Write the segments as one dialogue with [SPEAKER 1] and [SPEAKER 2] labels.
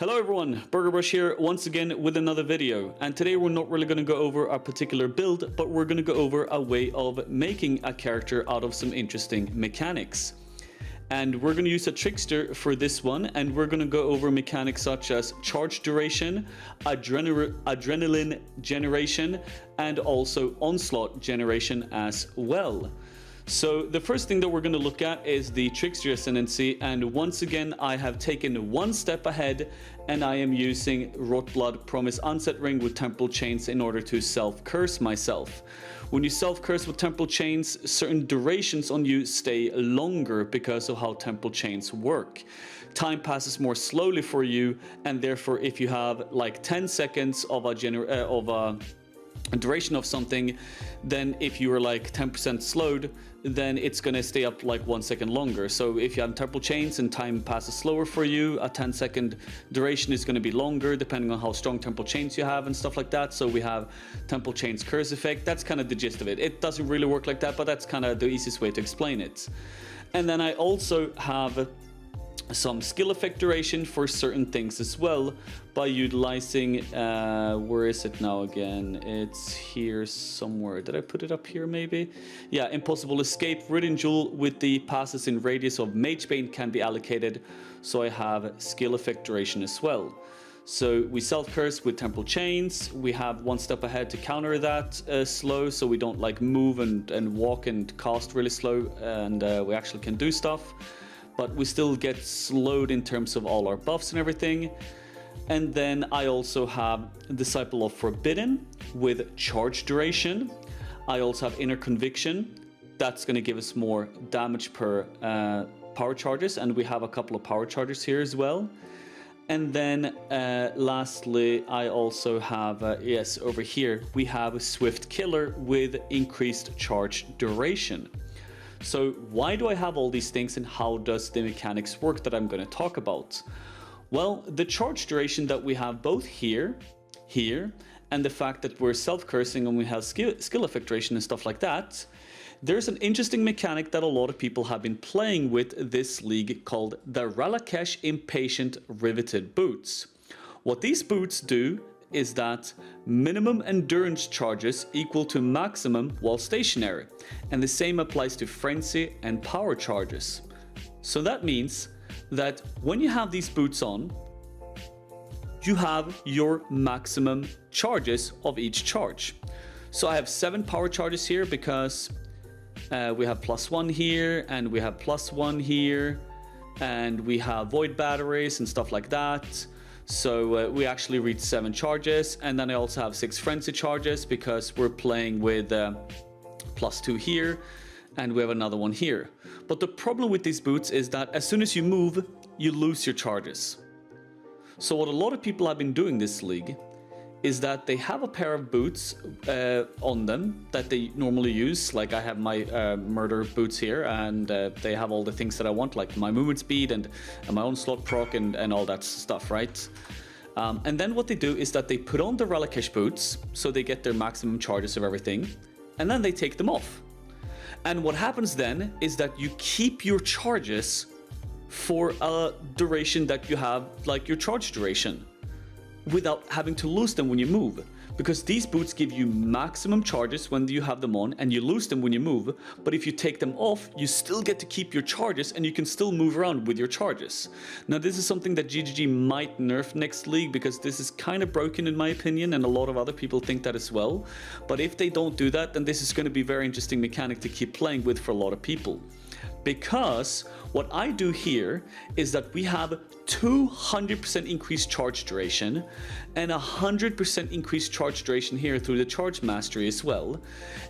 [SPEAKER 1] Hello everyone, BurgerBrush here once again with another video, and today we're not really going to go over a particular build, but we're going to go over a way of making a character out of some interesting mechanics. And we're going to use a Trickster for this one, and we're going to go over mechanics such as charge duration, adrenaline generation, and also onslaught generation as well. So the first thing that we're going to look at is the Trickster Ascendancy, and once again I have taken one step ahead and I am using Rotblood Promise Unset Ring with Temporal Chains in order to self-curse myself. When you self-curse with Temporal Chains, certain durations on you stay longer because of how Temporal Chains work. Time passes more slowly for you, and therefore if you have like 10 seconds of a duration of something, then if you are like 10% slowed, then it's going to stay up like 1 second longer. So if you have temporal chains and time passes slower for you, a 10-second duration is going to be longer depending on how strong temporal chains you have and stuff like that. So we have temporal chains curse effect. That's kind of the gist of it. It doesn't really work like that, but that's kind of the easiest way to explain it. And then I also have some skill effect duration for certain things as well by utilizing where is it now again? It's here somewhere. Did I put it up here maybe? Yeah, Impossible Escape, Ridden Jewel with the passes in radius of Magebane can be allocated, so I have skill effect duration as well. So we self-curse with Temporal Chains. We have one step ahead to counter that slow, so we don't like move and walk and cast really slow, and we actually can do stuff. But we still get slowed in terms of all our buffs and everything. And then I also have Disciple of Forbidden with charge duration. I also have Inner Conviction. That's going to give us more damage per power charges, and we have a couple of power charges here as well. And then lastly, I also have, yes, over here, we have Swift Killer with increased charge duration. So why do I have all these things, and how does the mechanics work that I'm going to talk about? Well, the charge duration that we have both here, and the fact that we're self-cursing and we have skill effect duration and stuff like that, there's an interesting mechanic that a lot of people have been playing with this league called the Ralakesh Impatient Riveted Boots. What these boots do is that minimum endurance charges equal to maximum while stationary, and the same applies to frenzy and power charges. So that means that when you have these boots on, you have your maximum charges of each charge. So I have 7 power charges here because we have +1 here, and we have +1 here, and we have void batteries and stuff like that. So we actually reach 7 charges, and then I also have 6 frenzy charges because we're playing with +2 here, and we have another one here. But the problem with these boots is that as soon as you move, you lose your charges. So what a lot of people have been doing this league is that they have a pair of boots on them that they normally use. Like I have my murder boots here, and they have all the things that I want, like my movement speed and my onslaught proc and all that stuff, right? And then what they do is that they put on the Ralakesh boots, so they get their maximum charges of everything, and then they take them off. And what happens then is that you keep your charges for a duration that you have, like your charge duration, without having to lose them when you move, because these boots give you maximum charges when you have them on, and you lose them when you move. But if you take them off, you still get to keep your charges, and you can still move around with your charges. Now this is something that GGG might nerf next league, because this is kind of broken in my opinion, and a lot of other people think that as well. But if they don't do that, then this is going to be a very interesting mechanic to keep playing with for a lot of people. Because what I do here is that we have 200% increased charge duration and 100% increased charge duration here through the charge mastery as well.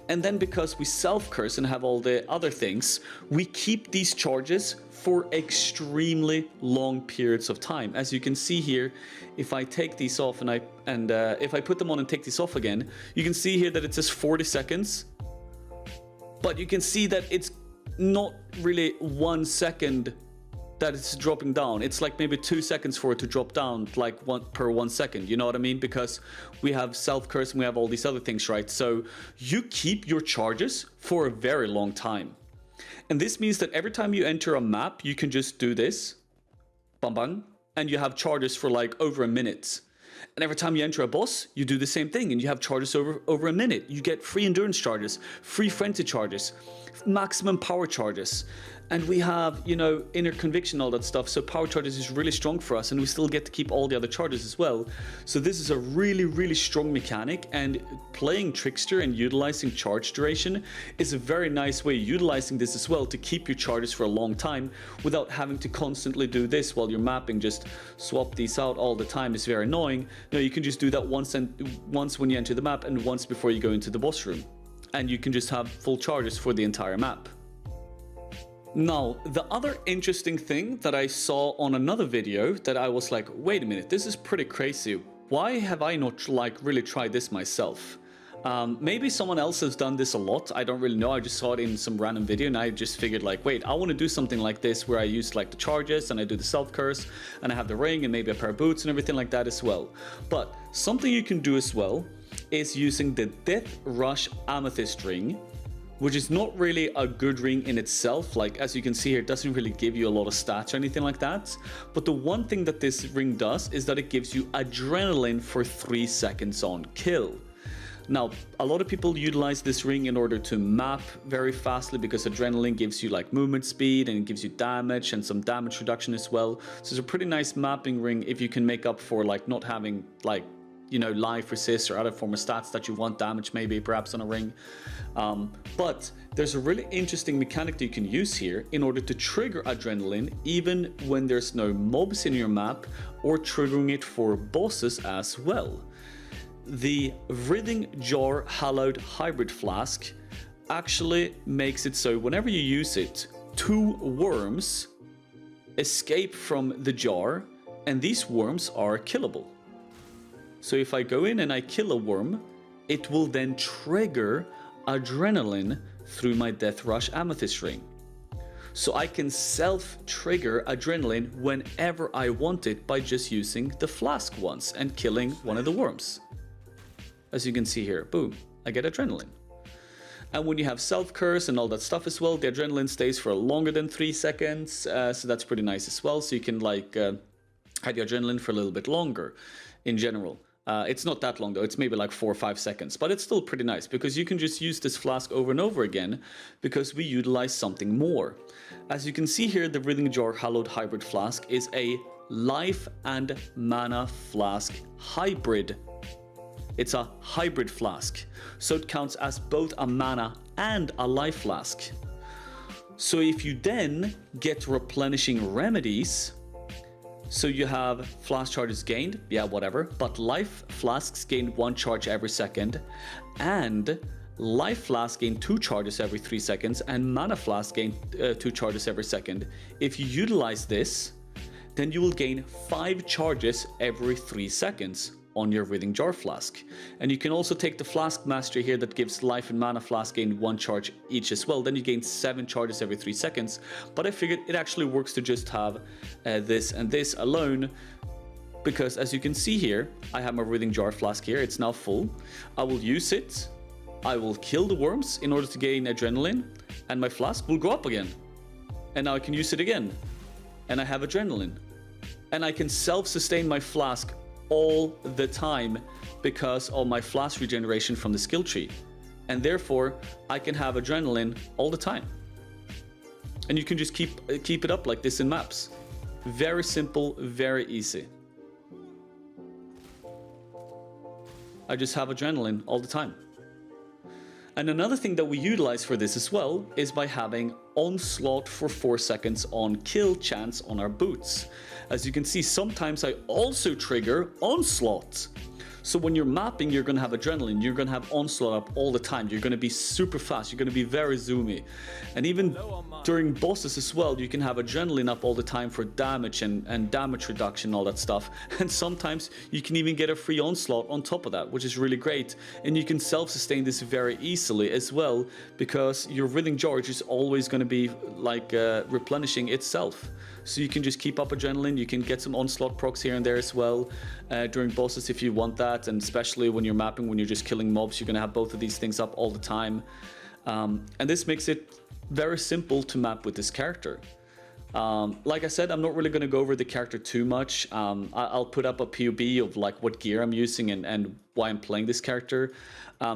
[SPEAKER 1] And then because we self-curse and have all the other things, we keep these charges for extremely long periods of time. As you can see here, if I take these off and if I put them on and take these off again, you can see here that it says 40 seconds, but you can see that it's not really 1 second that it's dropping down. It's like maybe 2 seconds for it to drop down, like per 1 second, you know what I mean? Because we have self-curse and we have all these other things, right? So you keep your charges for a very long time. And this means that every time you enter a map, you can just do this, bang bang, and you have charges for like over a minute. And every time you enter a boss, you do the same thing and you have charges over a minute. You get free endurance charges, free frenzy charges, maximum power charges. And we have, you know, inner conviction, all that stuff. So power charges is really strong for us, and we still get to keep all the other charges as well. So this is a really, really strong mechanic, and playing Trickster and utilizing charge duration is a very nice way utilizing this as well to keep your charges for a long time without having to constantly do this while you're mapping. Just swap these out all the time is very annoying. No, you can just do that once when you enter the map and once before you go into the boss room. And you can just have full charges for the entire map. Now, the other interesting thing that I saw on another video that I was like, wait a minute, this is pretty crazy. Why have I not like really tried this myself? Maybe someone else has done this a lot. I don't really know. I just saw it in some random video and I just figured like, wait, I want to do something like this where I use like the charges and I do the self curse and I have the ring and maybe a pair of boots and everything like that as well. But something you can do as well is using the Death Rush Amethyst ring, which is not really a good ring in itself. Like, as you can see here, it doesn't really give you a lot of stats or anything like that. But the one thing that this ring does is that it gives you adrenaline for 3 seconds on kill. Now, a lot of people utilize this ring in order to map very fastly because adrenaline gives you like movement speed and it gives you damage and some damage reduction as well. So it's a pretty nice mapping ring if you can make up for like not having like, you know, life resist or other form of stats that you want damage maybe perhaps on a ring. But there's a really interesting mechanic that you can use here in order to trigger adrenaline even when there's no mobs in your map, or triggering it for bosses as well. The Writhing Jar Hallowed Hybrid Flask actually makes it so whenever you use it, 2 worms escape from the jar, and these worms are killable. So if I go in and I kill a worm, it will then trigger adrenaline through my Death Rush Amethyst ring. So I can self-trigger adrenaline whenever I want it by just using the flask once and killing one of the worms. As you can see here, boom, I get adrenaline. And when you have self-curse and all that stuff as well, the adrenaline stays for longer than 3 seconds, so that's pretty nice as well. So you can like have the adrenaline for a little bit longer in general. It's not that long though, it's maybe like 4 or 5 seconds, but it's still pretty nice because you can just use this flask over and over again because we utilize something more. As you can see here, the Writhing Jar Hallowed Hybrid Flask is a life and mana flask hybrid. It's a hybrid flask, so it counts as both a mana and a life flask. So if you then get replenishing remedies, so you have flask charges gained, yeah, whatever, but life flasks gain 1 charge every second, and life flask gain 2 charges every 3 seconds, and mana flask gain 2 charges every second. If you utilize this, then you will gain 5 charges every 3 seconds on your Writhing Jar flask. And you can also take the Flask Mastery here that gives life and mana flask gain 1 charge each as well. Then you gain 7 charges every 3 seconds. But I figured it actually works to just have this and this alone, because as you can see here, I have my Writhing Jar flask here. It's now full. I will use it. I will kill the worms in order to gain adrenaline, and my flask will go up again. And now I can use it again. And I have adrenaline. And I can self-sustain my flask all the time because of my flask regeneration from the skill tree, and therefore I can have adrenaline all the time. And you can just keep it up like this in maps. Very simple, very easy. I just have adrenaline all the time. And another thing that we utilize for this as well is by having Onslaught for 4 seconds on kill chance on our boots. As you can see, sometimes I also trigger Onslaught. So when you're mapping, you're going to have adrenaline, you're going to have Onslaught up all the time, you're going to be super fast, you're going to be very zoomy. And even during bosses as well, you can have adrenaline up all the time for damage and damage reduction, all that stuff. And sometimes you can even get a free Onslaught on top of that, which is really great. And you can self-sustain this very easily as well, because your Writhing Jar is always going to be like replenishing itself. So you can just keep up adrenaline, you can get some Onslaught procs here and there as well during bosses if you want that, and especially when you're mapping, when you're just killing mobs, you're going to have both of these things up all the time. And this makes it very simple to map with this character. Like I said, I'm not really going to go over the character too much. I'll put up a POV of like what gear I'm using and why I'm playing this character.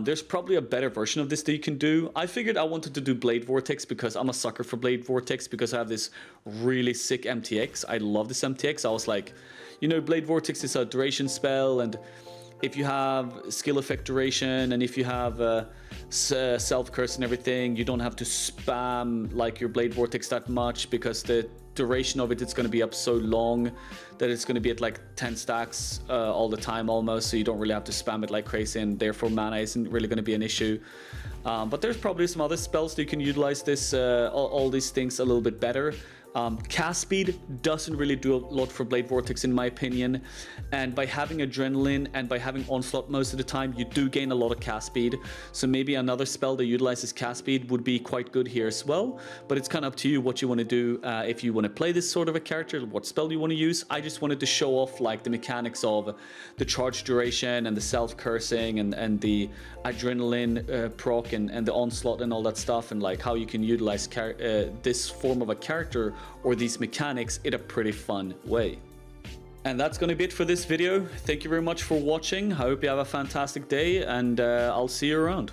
[SPEAKER 1] There's probably a better version of this that you can do. I figured I wanted to do Blade Vortex because I'm a sucker for Blade Vortex, because I have this really sick MTX. I love this MTX. I was like, you know, Blade Vortex is a duration spell, and if you have skill effect duration and if you have self curse and everything, you don't have to spam like your Blade Vortex that much, because the duration of it's going to be up so long that it's going to be at like 10 stacks all the time almost, so you don't really have to spam it like crazy, and therefore mana isn't really going to be an issue. But there's probably some other spells that you can utilize this all these things a little bit better. Cast speed doesn't really do a lot for Blade Vortex in my opinion, and by having Adrenaline and by having Onslaught most of the time, you do gain a lot of cast speed, so maybe another spell that utilizes cast speed would be quite good here as well. But it's kind of up to you what you want to do, if you want to play this sort of a character, what spell you want to use. I just wanted to show off like the mechanics of the charge duration and the self-cursing and the Adrenaline proc and the Onslaught and all that stuff, and like how you can utilize this form of a character or these mechanics in a pretty fun way. And that's going to be it for this video. Thank you very much for watching. I hope you have a fantastic day, and I'll see you around.